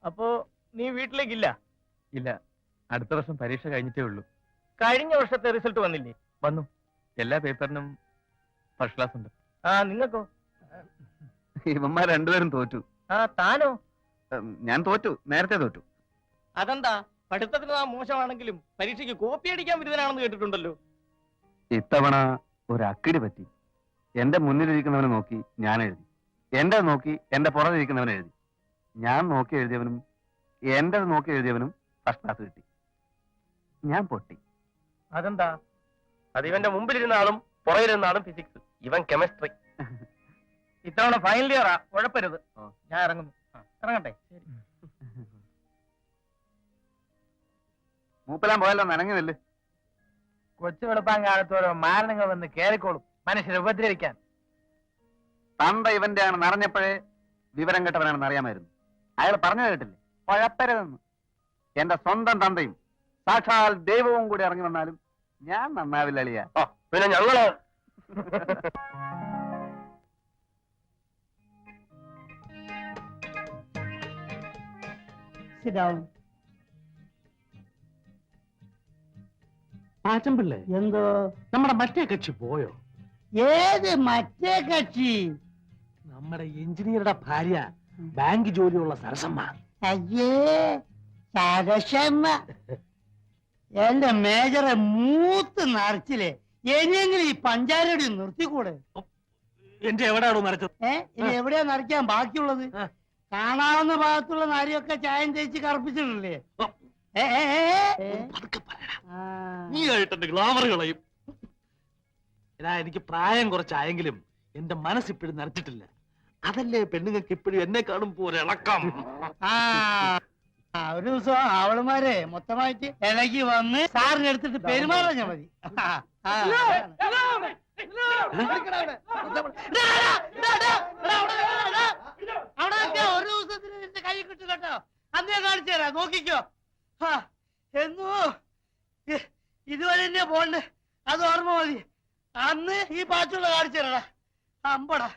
അപ്പോ നീ വീട്ടിലേക്കില്ല? ഇല്ല, അടുത്ത വർഷം പരീക്ഷ കഴിഞ്ഞിട്ടേ ഉള്ളൂ. കഴിഞ്ഞ വർഷത്തെ റിസൾട്ട് വന്നില്ലേ? വന്നു. എല്ലാ പേപ്പറിനും ഫസ്റ്റ് ക്ലാസ് ഉണ്ട്. ആ, നിങ്ങൾക്കോ? ഇവന്മാർ രണ്ടുപേരും തോറ്റു. ആ, താനോ? ഞാൻ തോറ്റു, നേരത്തെ തോറ്റു. അതെന്താ? പഠിത്തത്തിന് നാം മോശമാണെങ്കിലും പരീക്ഷയ്ക്ക് കോപ്പി അടിക്കാൻ വിരുദ്ധനാണെന്ന് കേട്ടിട്ടുണ്ടല്ലോ. ഇത്തവണ ഒരു അക്കിടി പറ്റി. എന്റെ മുന്നിലിരിക്കുന്നവനെ നോക്കി ഞാൻ എഴുതി, എന്റെ നോക്കി എന്റെ പുറകിരിക്കുന്നവൻ എഴുതി. ഞാൻ നോക്കി എഴുതിയവനും എന്റെ നോക്കി എഴുതിയവനും ഫസ്റ്റ് ക്ലാസ് കിട്ടി. ഞാൻ പൊട്ടി. അതെന്താ? അത് ഇവന്റെ മുമ്പിലിരുന്ന ആളും പുറകിലിരുന്ന ആളും ഫിസിക്സ്, ഇവൻ കെമിസ്ട്രി. ഇത്തവണ ഫൈനൽ ഇയറാ, ഉഴപ്പരുത്. ഞാൻ ഇറങ്ങുന്നു. ഇറങ്ങട്ടെ? മൂപ്പലാൻ പോയല്ലോ, നനങ്ങുന്നില്ല. കൊച്ചു വെളുപ്പാൻ കാലത്തോരോ മാരണങ്ങൾ വന്ന് കേറിക്കോളും മനുഷ്യരെ ഉപദ്രവിക്കാൻ. തന്ത ഇവന്റെ ആണ് നിറഞ്ഞപ്പോഴേ വിവരം കെട്ടവനാണെന്ന് അറിയാമായിരുന്നു. അയാൾ പറഞ്ഞു കേട്ടില്ലേ, കുഴപ്പരുതെന്ന്. എന്റെ സ്വന്തം തന്തയും സാക്ഷാൽ ദൈവവും കൂടി ഇറങ്ങി വന്നാലും ഞാൻ നന്നാവില്ല അളിയ. പിന്നെ ഞങ്ങള് ആച്ചമ്പിള്ളേ, എന്തോ? നമ്മുടെ മറ്റേ കക്ഷി പോയോ? ഏത് മറ്റേ കക്ഷി? നമ്മുടെ എഞ്ചിനീയറുടെ ഭാര്യ, ബാങ്ക് ജോലിയുള്ള സരസമ്മ. അയ്യേ, സരസമ്മ. എന്റെ മേജറെ മൂത്ത് നിറച്ചില്ലേ, ഇനിയെങ്കിലും ഈ പഞ്ചാരടി നിർത്തിക്കൂടെ? എന്റെ എവിടെയാണോ നരച്ചത്? ഇനി എവിടെയാ നിറയ്ക്കാൻ ബാക്കിയുള്ളത്? കാണാവുന്ന ഭാഗത്തുള്ള നാരിയൊക്കെ ചായം തേച്ച് കറുപ്പിച്ചിട്ടില്ലേ? നീ ആയിട്ട് എന്റെ ഗ്ലാമർ കളയും. എടാ, എനിക്ക് പ്രായം കുറച്ചായെങ്കിലും എന്റെ മനസ്സിപ്പോഴും നരച്ചിട്ടില്ല. അതല്ലേ പെണ്ണുങ്ങൾക്ക് ഇപ്പോഴും എന്നെ കാണുമ്പോ ഒരു ഇളക്കം. ഒരു ദിവസം അവളുമാരെ മൊത്തമായിട്ട് ഇളകി വന്ന് സാറിന് എടുത്തിട്ട് പെരുമാറാൻ മതി. അവിടെ ഒരു ദിവസത്തിന് എന്റെ കൈ കിട്ടു കേട്ടോ. അന്നേ കാണിച്ചു തരാം, നോക്കിക്കോ. എന്നോ ഇതുവരെ തന്നെ പോണ്ട്, അത് ഓർമ്മ മതി. അന്ന് ഈ പാച്ചുള്ള കാണിച്ചു തരടാ. അമ്പടാ,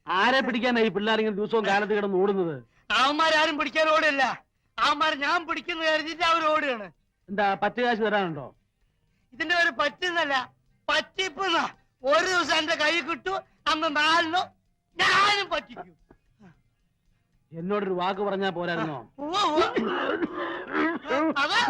ആരെ പിടിക്കാനാ ഈ പിള്ളേരെങ്കിലും ദിവസവും കാലത്ത് കിടന്ന് ഓടുന്നത്? അവന്മാരാരും പിടിക്കാൻ ഓടില്ല. അവന്മാർ ഞാൻ പിടിക്കുന്ന കരുതിട്ട് അവർ ഓടുകയാണ്. എന്താ, പത്ത് കാശ് തരാനുണ്ടോ? ഇതിന്റെ പേര് പറ്റുന്നല്ല, പറ്റിപ്പെന്ന. ഒരു ദിവസം എന്റെ കൈ കിട്ടു, അന്ന് 4 ഞാനും പറ്റിക്കും. എന്നോടൊരു വാക്ക് പറഞ്ഞാ പോരായിരുന്നോ? അതെ.